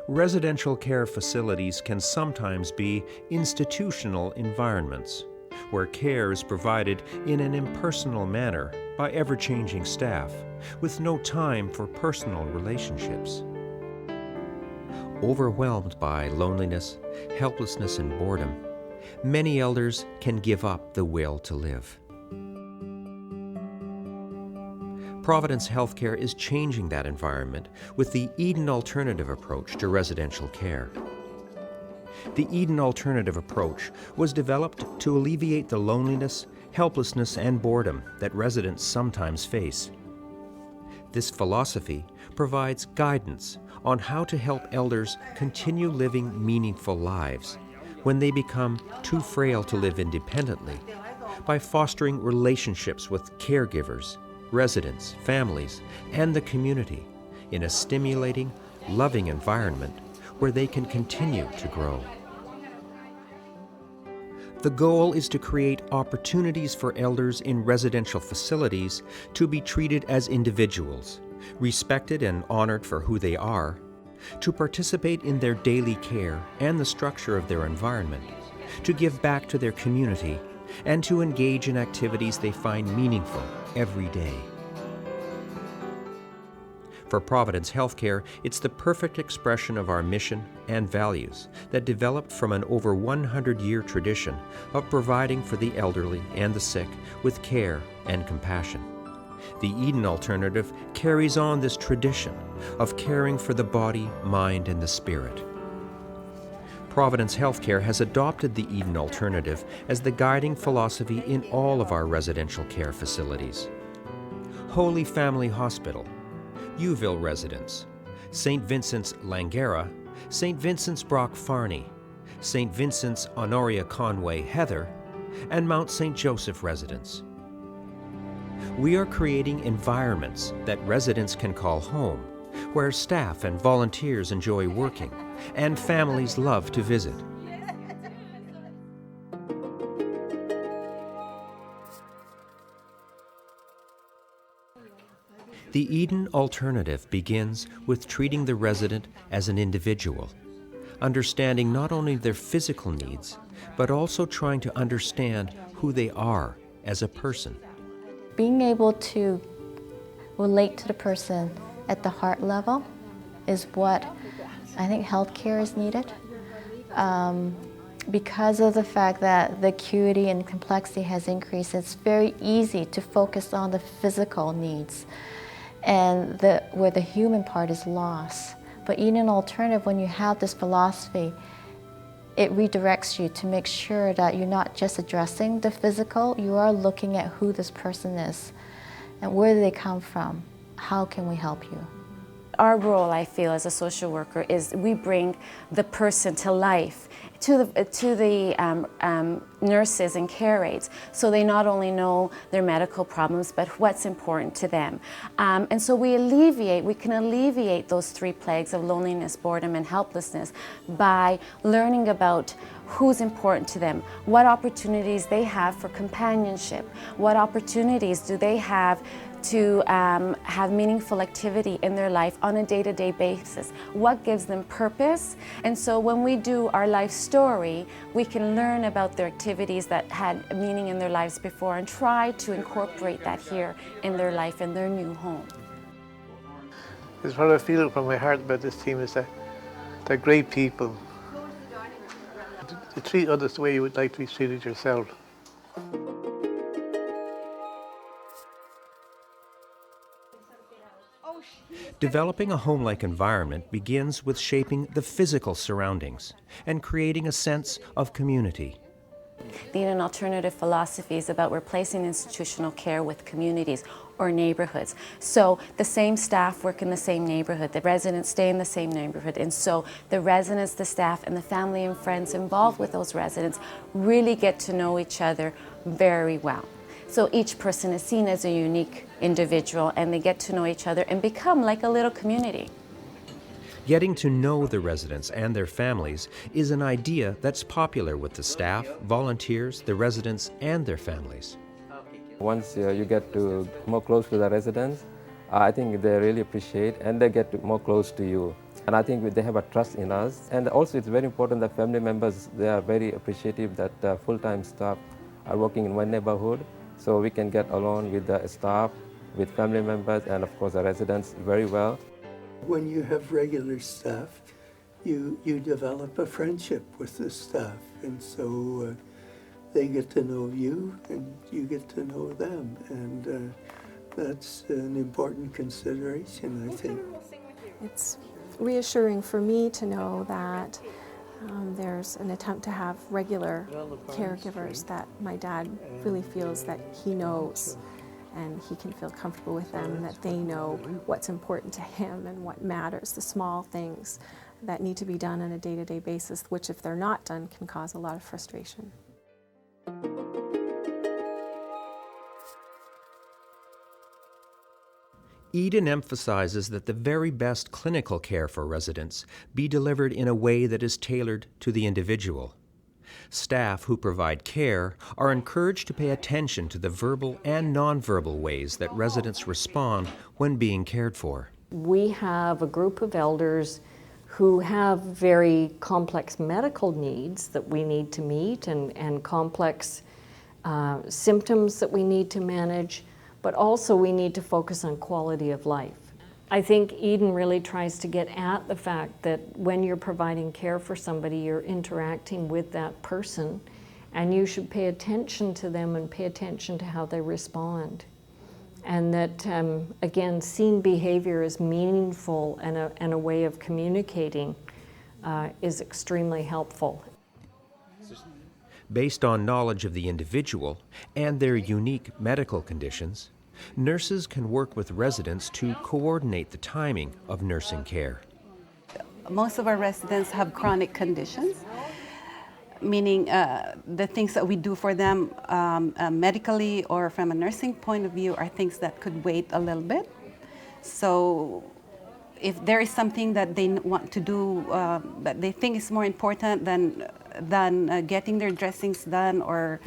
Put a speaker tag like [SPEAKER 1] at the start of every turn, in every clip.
[SPEAKER 1] Residential care facilities can sometimes be institutional environments, where care is provided in an impersonal manner by ever-changing staff, with no time for personal relationships. Overwhelmed by loneliness, helplessness, and boredom, many elders can give up the will to live. Providence Healthcare is changing that environment with the Eden Alternative approach to residential care. The Eden Alternative approach was developed to alleviate the loneliness, helplessness, and boredom that residents sometimes face. This philosophy provides guidance on how to help elders continue living meaningful lives when they become too frail to live independently, by fostering relationships with caregivers, residents, families, and the community in a stimulating, loving environment where they can continue to grow. The goal is to create opportunities for elders in residential facilities to be treated as individuals, respected and honored for who they are, to participate in their daily care and the structure of their environment, to give back to their community, and to engage in activities they find meaningful every day. For Providence Healthcare, it's the perfect expression of our mission and values that developed from an over 100-year tradition of providing for the elderly and the sick with care and compassion. The Eden Alternative carries on this tradition of caring for the body, mind, and the spirit. Providence Healthcare has adopted the Eden Alternative as the guiding philosophy in all of our residential care facilities. Holy Family Hospital, Youville Residence, St. Vincent's Langara, St. Vincent's Brock Farney, St. Vincent's Honoria Conway Heather, and Mount St. Joseph Residence. We are creating environments that residents can call home, where staff and volunteers enjoy working, and families love to visit. The Eden Alternative begins with treating the resident as an individual, understanding not only their physical needs, but also trying to understand who they are as a person.
[SPEAKER 2] Being able to relate to the person at the heart level is what I think healthcare is needed. Because of the fact that the acuity and complexity has increased, it's very easy to focus on the physical needs and where the human part is lost. But in an alternative, when you have this philosophy, it redirects you to make sure that you're not just addressing the physical, you are looking at who this person is and where do they come from. How can we help you?
[SPEAKER 3] Our role, I feel, as a social worker is we bring the person to life, to the nurses and care aides, so they not only know their medical problems, but what's important to them. And so we can alleviate those three plagues of loneliness, boredom, and helplessness by learning about who's important to them, what opportunities they have for companionship, what opportunities do they have to have meaningful activity in their life on a day-to-day basis, what gives them purpose. And so when we do our life story, we can learn about their activities that had meaning in their lives before and try to incorporate that here in their life, in their new home.
[SPEAKER 4] It's what I feel from my heart about this team is that they're great people. To treat others the way you would like to be treated yourself.
[SPEAKER 1] Developing a home-like environment begins with shaping the physical surroundings and creating a sense of community.
[SPEAKER 3] The Eden Alternative philosophy is about replacing institutional care with communities or neighborhoods. So the same staff work in the same neighborhood, the residents stay in the same neighborhood, and so the residents, the staff, and the family and friends involved with those residents really get to know each other very well. So each person is seen as a unique individual, and they get to know each other and become like a little community.
[SPEAKER 1] Getting to know the residents and their families is an idea that's popular with the staff, volunteers, the residents, and their families.
[SPEAKER 5] Once you get to more close to the residents, I think they really appreciate and they get more close to you. And I think they have a trust in us. And also it's very important that family members, they are very appreciative that full-time staff are working in one neighborhood, so we can get along with the staff, with family members, and of course the residents very well.
[SPEAKER 6] When you have regular staff, you develop a friendship with the staff, and so they get to know you and you get to know them, and that's an important consideration, I think.
[SPEAKER 7] It's reassuring for me to know that there's an attempt to have regular caregivers, that my dad really feels that he knows and he can feel comfortable with them, that they know what's important to him and what matters, the small things that need to be done on a day-to-day basis, which if they're not done can cause a lot of frustration.
[SPEAKER 1] Eden emphasizes that the very best clinical care for residents be delivered in a way that is tailored to the individual. Staff who provide care are encouraged to pay attention to the verbal and nonverbal ways that residents respond when being cared for.
[SPEAKER 8] We have a group of elders who have very complex medical needs that we need to meet and complex symptoms that we need to manage, but also we need to focus on quality of life. I think Eden really tries to get at the fact that when you're providing care for somebody, you're interacting with that person, and you should pay attention to them and pay attention to how they respond. And that, again, seeing behavior as meaningful and a way of communicating is extremely helpful.
[SPEAKER 1] Based on knowledge of the individual and their unique medical conditions, nurses can work with residents to coordinate the timing of nursing care.
[SPEAKER 9] Most of our residents have chronic conditions, meaning the things that we do for them medically or from a nursing point of view are things that could wait a little bit. So if there is something that they want to do that they think is more important than getting their dressings done or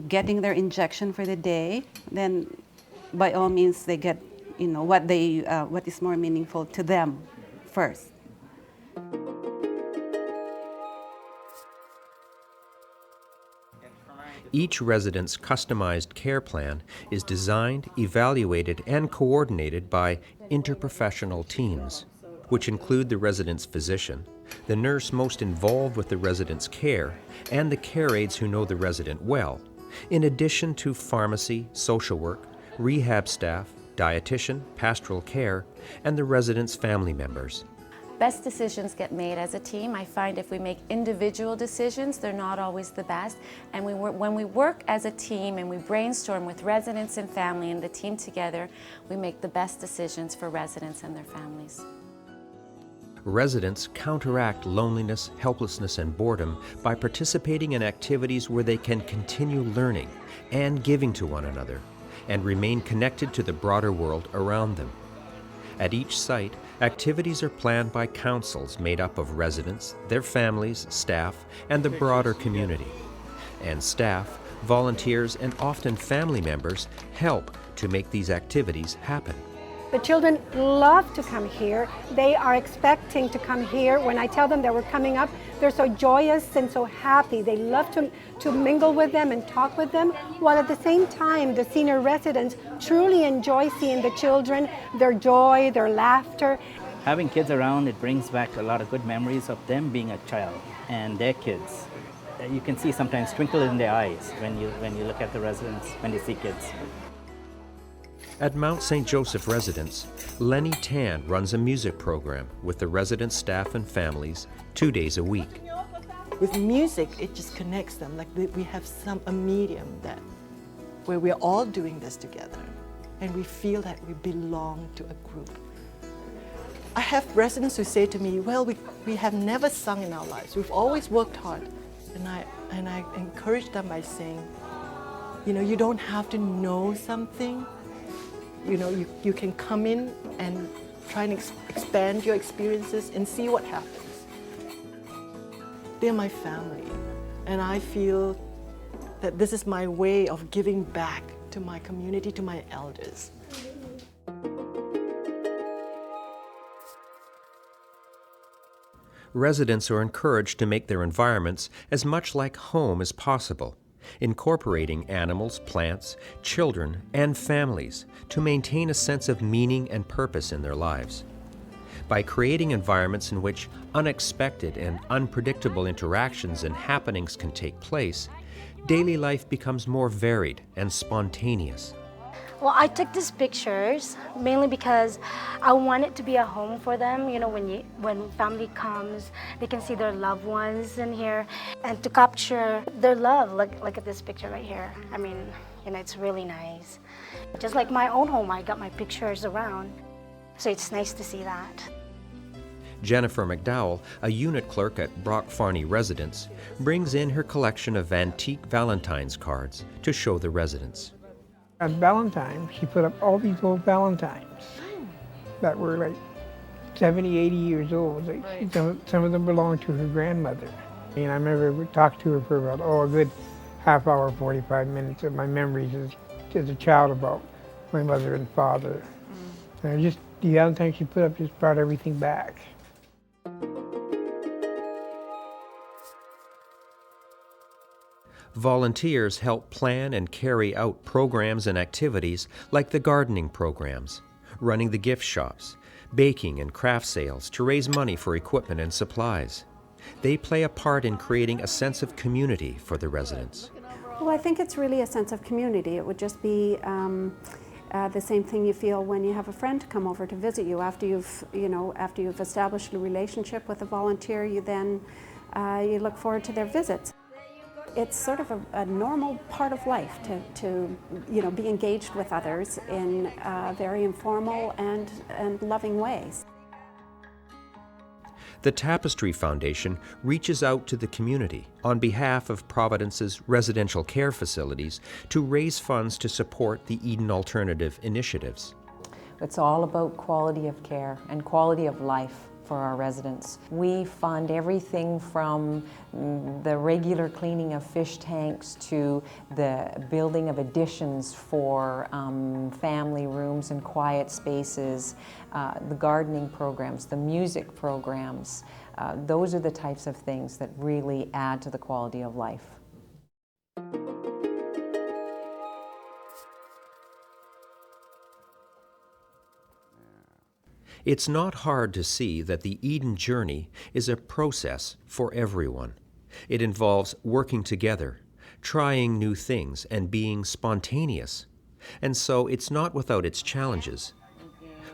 [SPEAKER 9] getting their injection for the day, then by all means they get, you know, what is more meaningful to them first.
[SPEAKER 1] Each resident's customized care plan is designed, evaluated, and coordinated by interprofessional teams, which include the resident's physician, the nurse most involved with the resident's care, and the care aides who know the resident well, in addition to pharmacy, social work, rehab staff, dietitian, pastoral care, and the resident's family members.
[SPEAKER 3] Best decisions get made as a team. I find if we make individual decisions, they're not always the best. And when we work as a team and we brainstorm with residents and family and the team together, we make the best decisions for residents and their families.
[SPEAKER 1] Residents counteract loneliness, helplessness, and boredom by participating in activities where they can continue learning and giving to one another and remain connected to the broader world around them. At each site, activities are planned by councils made up of residents, their families, staff, and the broader community. And staff, volunteers, and often family members help to make these activities happen.
[SPEAKER 10] The children love to come here. They are expecting to come here. When I tell them that we're coming up, they're so joyous and so happy. They love to mingle with them and talk with them, while at the same time, the senior residents truly enjoy seeing the children, their joy, their laughter.
[SPEAKER 11] Having kids around, it brings back a lot of good memories of them being a child and their kids. You can see sometimes twinkle in their eyes when you look at the residents, when they see kids.
[SPEAKER 1] At Mount St. Joseph Residence, Lenny Tan runs a music program with the resident staff and families 2 days a week.
[SPEAKER 12] With music, it just connects them. Like we have a medium where we're all doing this together, and we feel that we belong to a group. I have residents who say to me, well, we have never sung in our lives. We've always worked hard. And I encourage them by saying, you know, you don't have to know something. You know, you can come in and try and expand your experiences and see what happens. They're my family, and I feel that this is my way of giving back to my community, to my elders.
[SPEAKER 1] Residents are encouraged to make their environments as much like home as possible, incorporating animals, plants, children, and families to maintain a sense of meaning and purpose in their lives. By creating environments in which unexpected and unpredictable interactions and happenings can take place, daily life becomes more varied and spontaneous.
[SPEAKER 13] Well, I took these pictures mainly because I want it to be a home for them. You know, when family comes, they can see their loved ones in here, and to capture their love. Look at this picture right here. I mean, you know, it's really nice. Just like my own home, I got my pictures around, so it's nice to see that.
[SPEAKER 1] Jennifer McDowell, a unit clerk at Brock Farney Residence, brings in her collection of antique Valentine's cards to show the residents.
[SPEAKER 14] At Valentine's, she put up all these old Valentines that were like 70, 80 years old. Like, some of them belonged to her grandmother. And I remember we talked to her for about, a good half hour, 45 minutes of my memories as a child about my mother and father. And just the Valentines she put up just brought everything back.
[SPEAKER 1] Volunteers help plan and carry out programs and activities like the gardening programs, running the gift shops, baking and craft sales to raise money for equipment and supplies. They play a part in creating a sense of community for the residents.
[SPEAKER 15] Well, I think it's really a sense of community. It would just be the same thing you feel when you have a friend come over to visit you. After you've established a relationship with a volunteer, you then you look forward to their visits. It's sort of a normal part of life to be engaged with others in very informal and loving ways.
[SPEAKER 1] The Tapestry Foundation reaches out to the community on behalf of Providence's residential care facilities to raise funds to support the Eden Alternative initiatives.
[SPEAKER 16] It's all about quality of care and quality of life for our residents. We fund everything from the regular cleaning of fish tanks to the building of additions for family rooms and quiet spaces, the gardening programs, the music programs. Those are the types of things that really add to the quality of life.
[SPEAKER 1] It's not hard to see that the Eden journey is a process for everyone. It involves working together, trying new things, and being spontaneous. And so it's not without its challenges.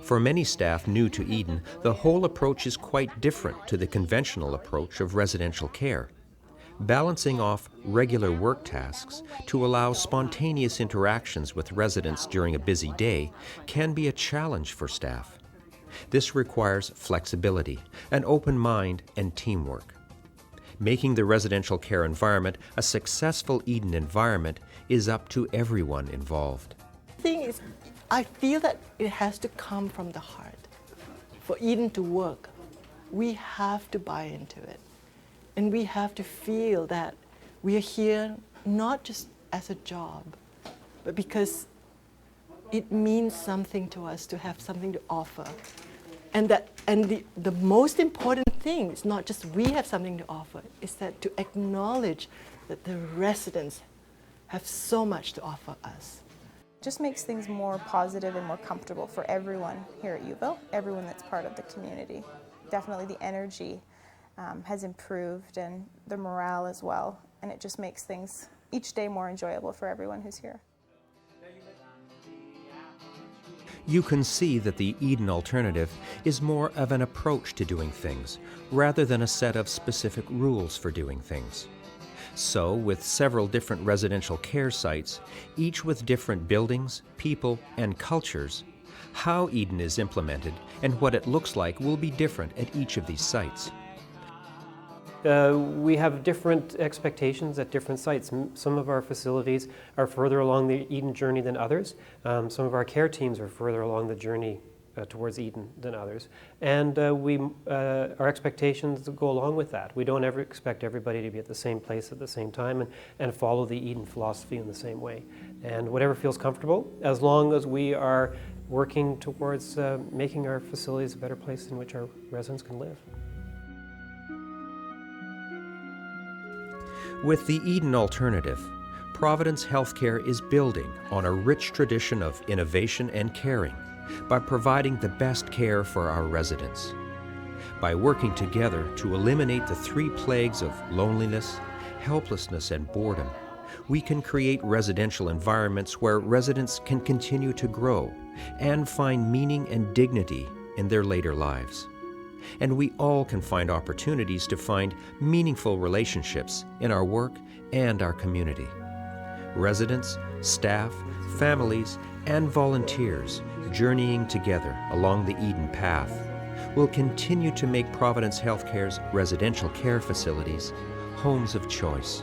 [SPEAKER 1] For many staff new to Eden, the whole approach is quite different to the conventional approach of residential care. Balancing off regular work tasks to allow spontaneous interactions with residents during a busy day can be a challenge for staff. This requires flexibility, an open mind, and teamwork. Making the residential care environment a successful Eden environment is up to everyone involved.
[SPEAKER 12] The thing is, I feel that it has to come from the heart. For Eden to work, we have to buy into it. And we have to feel that we are here not just as a job, but because it means something to us to have something to offer. And the most important thing is not just we have something to offer, is that to acknowledge that the residents have so much to offer us.
[SPEAKER 17] It just makes things more positive and more comfortable for everyone here at Uville, everyone that's part of the community. Definitely the energy has improved and the morale as well, and it just makes things each day more enjoyable for everyone who's here.
[SPEAKER 1] You can see that the Eden Alternative is more of an approach to doing things, rather than a set of specific rules for doing things. So, with several different residential care sites, each with different buildings, people, and cultures, how Eden is implemented and what it looks like will be different at each of these sites.
[SPEAKER 18] We have different expectations at different sites. Some of our facilities are further along the Eden journey than others. Some of our care teams are further along the journey towards Eden than others. And our expectations go along with that. We don't ever expect everybody to be at the same place at the same time and follow the Eden philosophy in the same way. And whatever feels comfortable, as long as we are working towards making our facilities a better place in which our residents can live.
[SPEAKER 1] With the Eden Alternative, Providence Healthcare is building on a rich tradition of innovation and caring by providing the best care for our residents. By working together to eliminate the 3 plagues of loneliness, helplessness, and boredom, we can create residential environments where residents can continue to grow and find meaning and dignity in their later lives. And we all can find opportunities to find meaningful relationships in our work and our community. Residents, staff, families, and volunteers journeying together along the Eden path will continue to make Providence Healthcare's residential care facilities homes of choice.